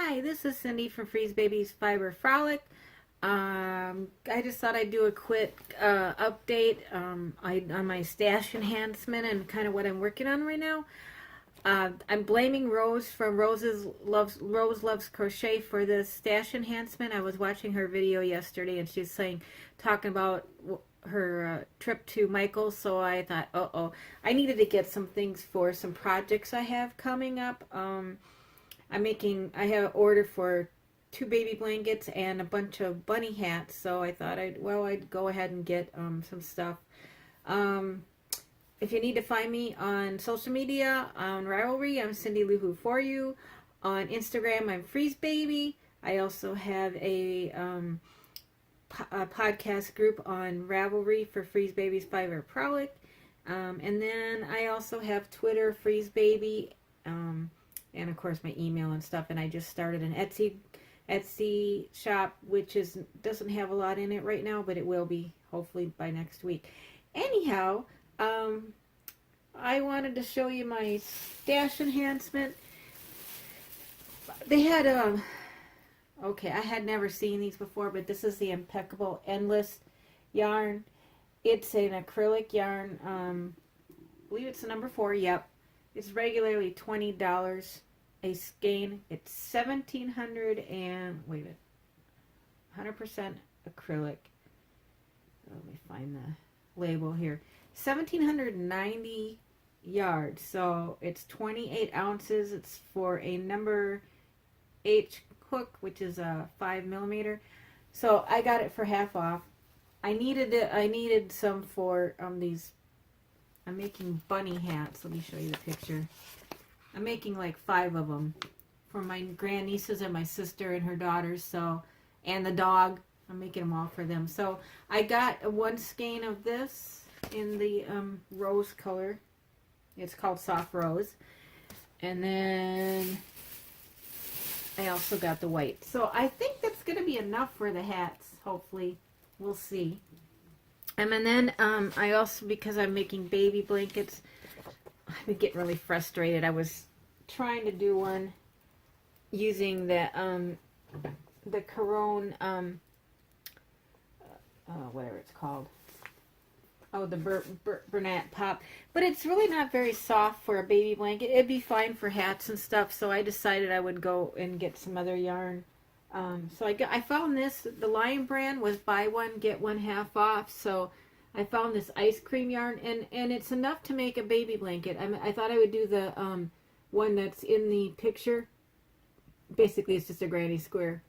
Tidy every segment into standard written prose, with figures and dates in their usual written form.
Hi, this is Cindy from Freezebabee's Fiber Frolic. I just thought I'd do a quick update on my stash enhancement and kind of what I'm working on right now. I'm blaming Rose from Rose Loves Crochet for this stash enhancement. I was watching her video yesterday and she's talking about her trip to Michael's, so I thought, I needed to get some things for some projects I have coming up. I have an order for 2 baby blankets and a bunch of bunny hats, so I thought I'd go ahead and get some stuff. If you need to find me on social media, on Ravelry, I'm Cindy Loohoo for you. On Instagram, I'm Freezebabee. I also have a podcast group on Ravelry for Freezebabee's Fiber Frolic. And then I also have Twitter, Freezebabee, and of course my email and stuff. And I just started an Etsy shop, which doesn't have a lot in it right now, but it will be hopefully by next week. Anyhow, I wanted to show you my stash enhancement. They had okay, I had never seen these before, but this is the Impeccable Endless yarn. It's an acrylic yarn. I believe it's the number 4. Yep. It's regularly $20 a skein. It's 1,700 and wait a minute, 100% acrylic. Let me find the label here. 1,790 yards. So it's 28 ounces. It's for a number H hook, which is a 5mm. So I got it for half off. I needed some for these. I'm making bunny hats. Let me show you the picture. I'm making like 5 of them for my grandnieces and my sister and her daughters. So, and the dog. I'm making them all for them. So I got 1 skein of this in the rose color. It's called Soft Rose. And then I also got the white. So I think that's going to be enough for the hats, hopefully. We'll see. And then I also, because I'm making baby blankets, I've been getting really frustrated. I was trying to do one using the Caron, whatever it's called. Oh, the Bernat Pop. But it's really not very soft for a baby blanket. It'd be fine for hats and stuff, so I decided I would go and get some other yarn. So I found this. The Lion brand was buy one, get one half off. So I found this ice cream yarn, and it's enough to make a baby blanket. I thought I would do the one that's in the picture. Basically, it's just a granny square.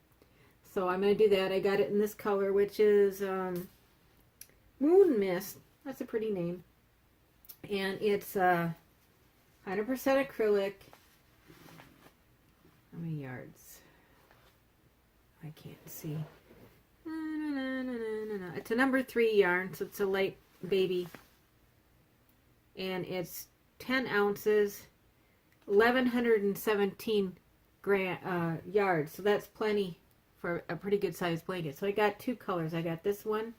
So I'm going to do that. I got it in this color, which is Moon Mist. That's a pretty name. And it's 100% acrylic. How many yards? I can't see. It's a number 3 yarn, so it's a light baby. And it's 10 ounces, 1,117 yards. So that's plenty for a pretty good sized blanket. So I got 2 colors. I got this one.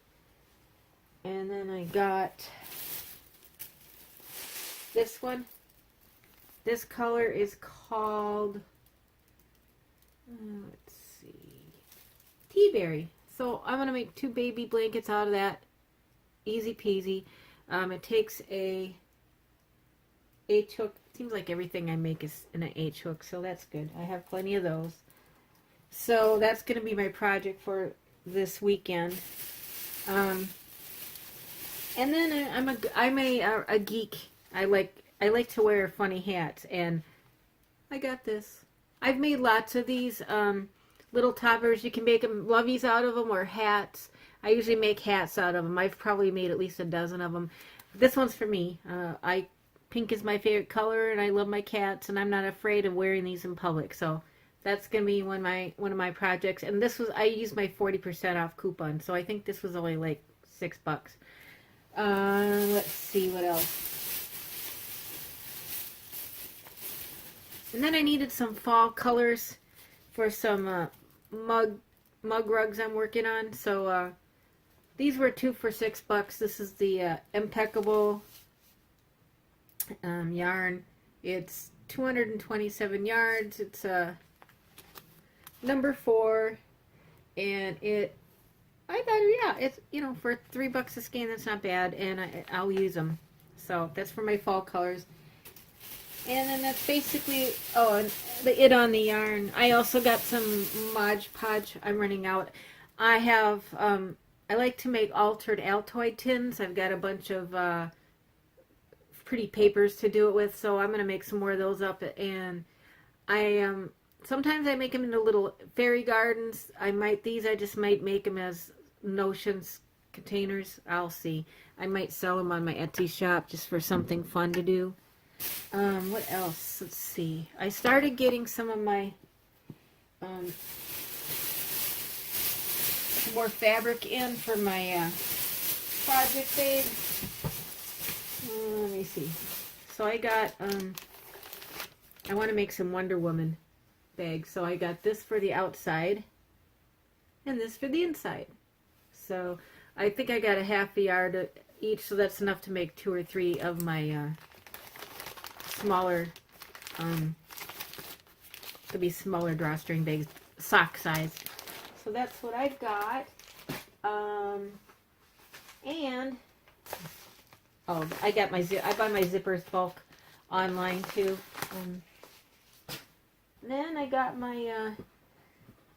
And then I got this one. This color is called, let's see, Tea Berry. So I'm going to make 2 baby blankets out of that. Easy peasy. It takes a H hook. Seems like everything I make is in an H hook, so that's good. I have plenty of those. So that's going to be my project for this weekend. And then I'm a geek. I like to wear funny hats, and I got this. I've made lots of these little toppers. You can make them loveys out of them or hats. I usually make hats out of them. I've probably made at least a dozen of them. This one's for me. Pink is my favorite color, and I love my cats, and I'm not afraid of wearing these in public. So that's gonna be one of my projects. And this was, I used my 40% off coupon, so I think this was only like $6. Let's see what else. And then I needed some fall colors for some mug rugs I'm working on. So these were 2 for $6. This is the Impeccable yarn. It's 227 yards. It's number 4, and I thought, yeah, it's, for $3 a skein, that's not bad, and I'll use them. So that's for my fall colors. And then that's basically, and it on the yarn. I also got some Mod Podge. I'm running out. I have, I like to make altered Altoid tins. I've got a bunch of pretty papers to do it with, so I'm going to make some more of those up. And sometimes I make them into little fairy gardens. I just might make them as notions containers. I'll see. I might sell them on my Etsy shop just for something fun to do. What else? Let's see. I started getting some of my more fabric in for my project bag. Let me see. So I got I want to make some Wonder Woman bags. So I got this for the outside and this for the inside. So I think I got a half a yard each, so that's enough to make 2 or 3 of my smaller, could be smaller drawstring bags, sock size. So that's what I've got. And I got I buy my zippers bulk online too. Then I got my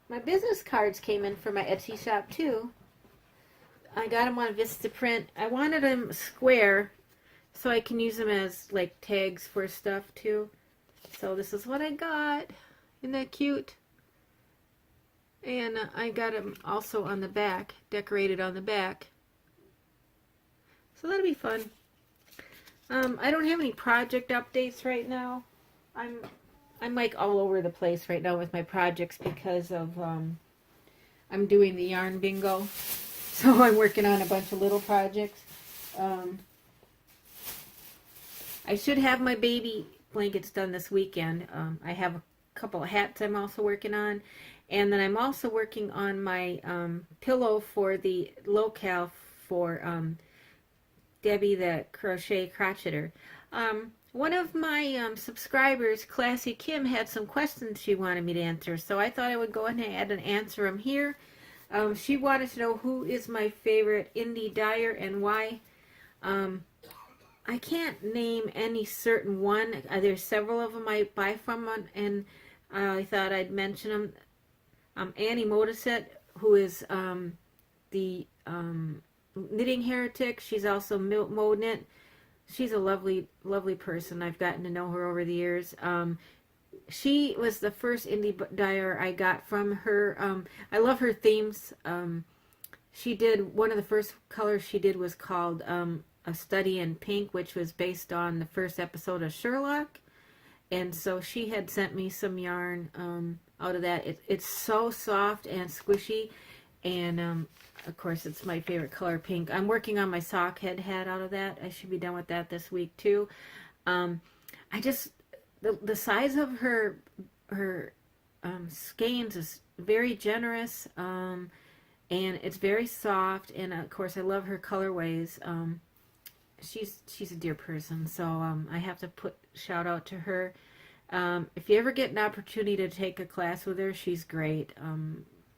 my business cards came in for my Etsy shop too. I got them on Vistaprint. I wanted them square so I can use them as like tags for stuff too. So this is what I got. Isn't that cute? And I got them also on the back, decorated on the back. So that'll be fun. I don't have any project updates right now. I'm like all over the place right now with my projects because of I'm doing the yarn bingo. So I'm working on a bunch of little projects. I should have my baby blankets done this weekend. I have a couple of hats I'm also working on. And then I'm also working on my pillow for the locale for Debbie the Crochet Crocheter. One of my subscribers, Classy Kim, had some questions she wanted me to answer. So I thought I would go ahead and answer them here. She wanted to know who is my favorite indie dyer and why. I can't name any certain one. There's several of them I buy from, and I thought I'd mention them. Annie Modaset, who is the Knitting Heretic. She's also Modeknit. She's a lovely, lovely person. I've gotten to know her over the years. She was the first indie dyer I got from her. I love her themes. She did, one of the first colors she did was called A Study in Pink, which was based on the first episode of Sherlock. And so she had sent me some yarn out of that. It's so soft and squishy. And of course, it's my favorite color, pink. I'm working on my sock head hat out of that. I should be done with that this week too. The size of her skeins is very generous, and it's very soft. And of course, I love her colorways. She's a dear person, so I have to shout out to her. If you ever get an opportunity to take a class with her, she's great.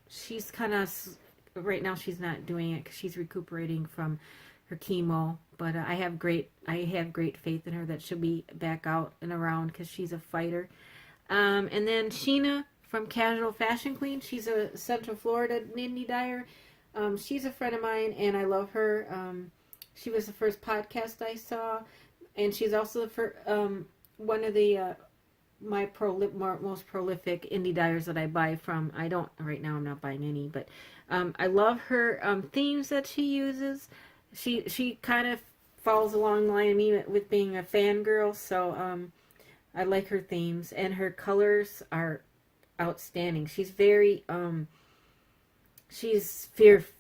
She's kind of, right now she's not doing it because she's recuperating from her chemo, but I have great faith in her that she'll be back out and around because she's a fighter. And then Sheena from Casual Fashion Queen, she's a Central Florida indie dyer. She's a friend of mine, and I love her. She was the first podcast I saw, and she's also the first, one of the my most prolific indie dyers that I buy from. Right now I'm not buying any, but I love her themes that she uses. She kind of falls along the line of me with being a fangirl, so I like her themes, and her colors are outstanding. She's very she's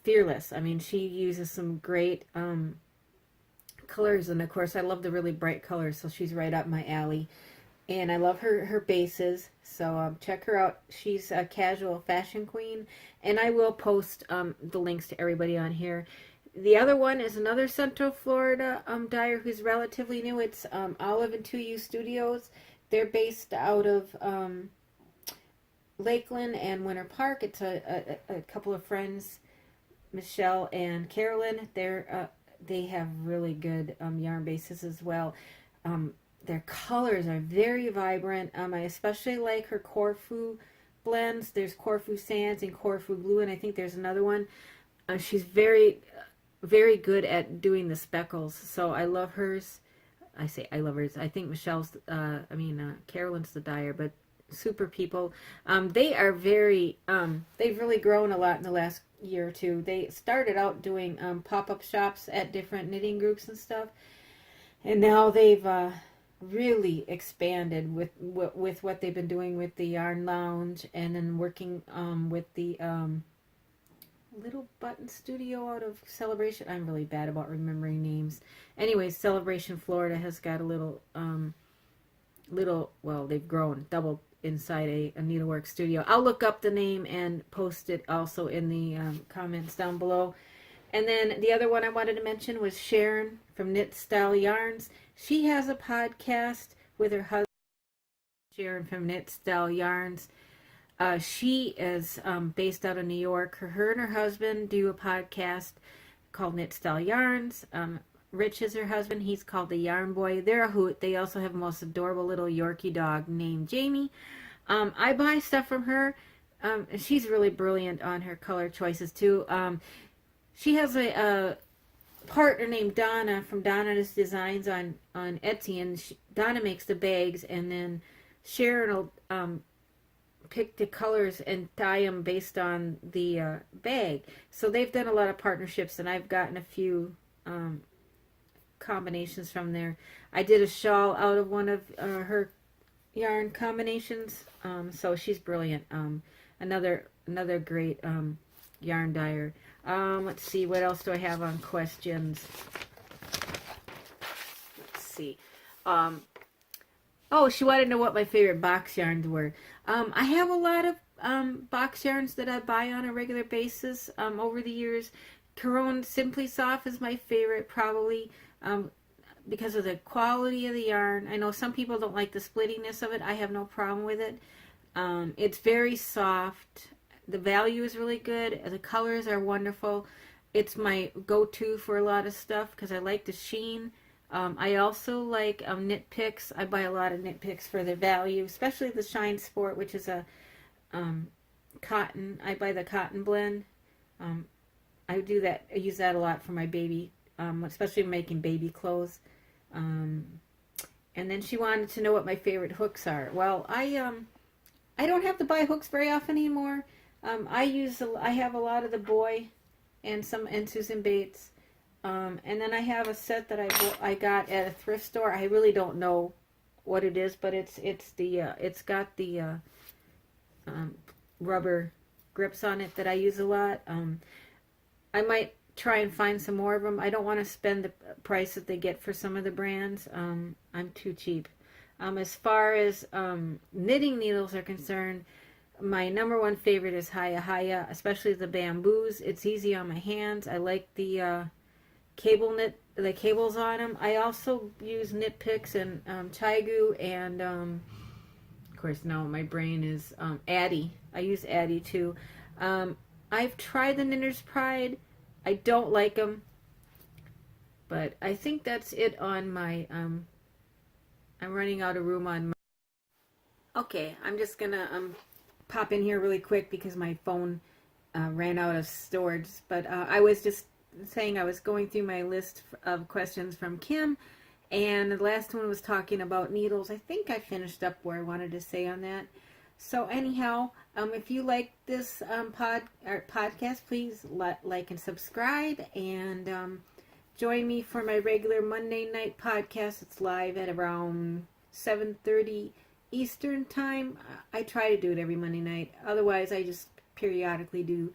fearless. I mean, she uses some great colors, and of course I love the really bright colors, so she's right up my alley. And I love her bases, so check her out. She's a Casual Fashion Queen, and I will post the links to everybody on here. The other one is another Central Florida dyer who's relatively new. It's Olive and 2U Studios. They're based out of Lakeland and Winter Park. It's a couple of friends, Michelle and Carolyn. They have really good yarn bases as well. Their colors are very vibrant. I especially like her Corfu blends. There's Corfu Sands and Corfu Blue, and I think there's another one. She's very, very good at doing the speckles, so I love hers. I say I love hers. I think Carolyn's the dyer, but super people. They are very, they've really grown a lot in the last year or two. They started out doing pop-up shops at different knitting groups and stuff, and now they've really expanded with what they've been doing with the Yarn Lounge, and then working with the Little Button Studio out of Celebration. I'm really bad about remembering names. Anyways, Celebration Florida has got a little, well, they've grown, doubled inside a needlework studio. I'll look up the name and post it also in the comments down below. And then the other one I wanted to mention was Sharon from Knit Style Yarns. She has a podcast with her husband, Sharon from Knit Style Yarns. She is based out of New York. Her and her husband do a podcast called Knit Style Yarns. Rich is her husband. He's called the Yarn Boy. They're a hoot. They also have a most adorable little Yorkie dog named Jamie. I buy stuff from her. She's really brilliant on her color choices too. She has a partner named Donna from Donna's Designs on Etsy, and Donna makes the bags, and then Sharon will pick the colors and dye them based on the bag. So they've done a lot of partnerships, and I've gotten a few combinations from there. I did a shawl out of one of her yarn combinations, so she's brilliant. Another great yarn dyer. Let's see, what else do I have on questions? Let's see. Oh, she wanted to know what my favorite box yarns were. I have a lot of box yarns that I buy on a regular basis over the years. Caron Simply Soft is my favorite, probably because of the quality of the yarn. I know some people don't like the splittiness of it. I have no problem with it. It's very soft. The value is really good. The colors are wonderful. It's my go-to for a lot of stuff because I like the sheen. I also like knit picks. I buy a lot of knit picks for the value, especially the Shine Sport, which is a cotton. I buy the cotton blend. I do that. I use that a lot for my baby, especially making baby clothes. And then she wanted to know what my favorite hooks are. Well, I don't have to buy hooks very often anymore. I have a lot of the Boy and Susan Bates. And then I have a set that I got at a thrift store. I really don't know what it is, but it's got the rubber grips on it that I use a lot. I might try and find some more of them. I don't want to spend the price that they get for some of the brands. I'm too cheap. As far as knitting needles are concerned, my number one favorite is Haya Haya, especially the bamboos. It's easy on my hands. I like the cables on them. I also use knit picks and Chaigu, and of course now my brain is Addy. I use Addy too. I've tried the Knitter's Pride. I don't like them, but I think that's it on my I'm running out of room on my okay. I'm just gonna pop in here really quick because my phone ran out of storage, but I was just saying I was going through my list of questions from Kim, and the last one was talking about needles. I think I finished up where I wanted to say on that. So anyhow, if you like this podcast, please like and subscribe, and join me for my regular Monday night podcast. It's live at around 7:30 Eastern time. I try to do it every Monday night. Otherwise, I just periodically do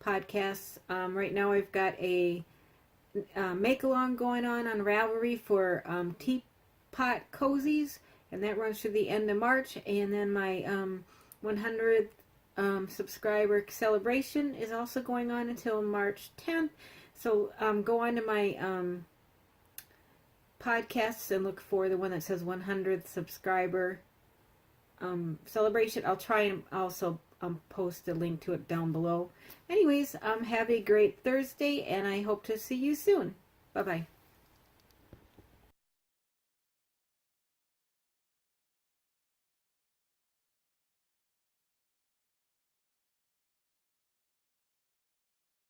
podcasts. Right now I've got a make-along going on Ravelry for teapot cozies, and that runs through the end of March. And then my 100th subscriber celebration is also going on until March 10th. So go on to my podcasts and look for the one that says 100th subscriber celebration. I'll try and also post a link to it down below. Anyways, have a great Thursday, and I hope to see you soon. Bye-bye.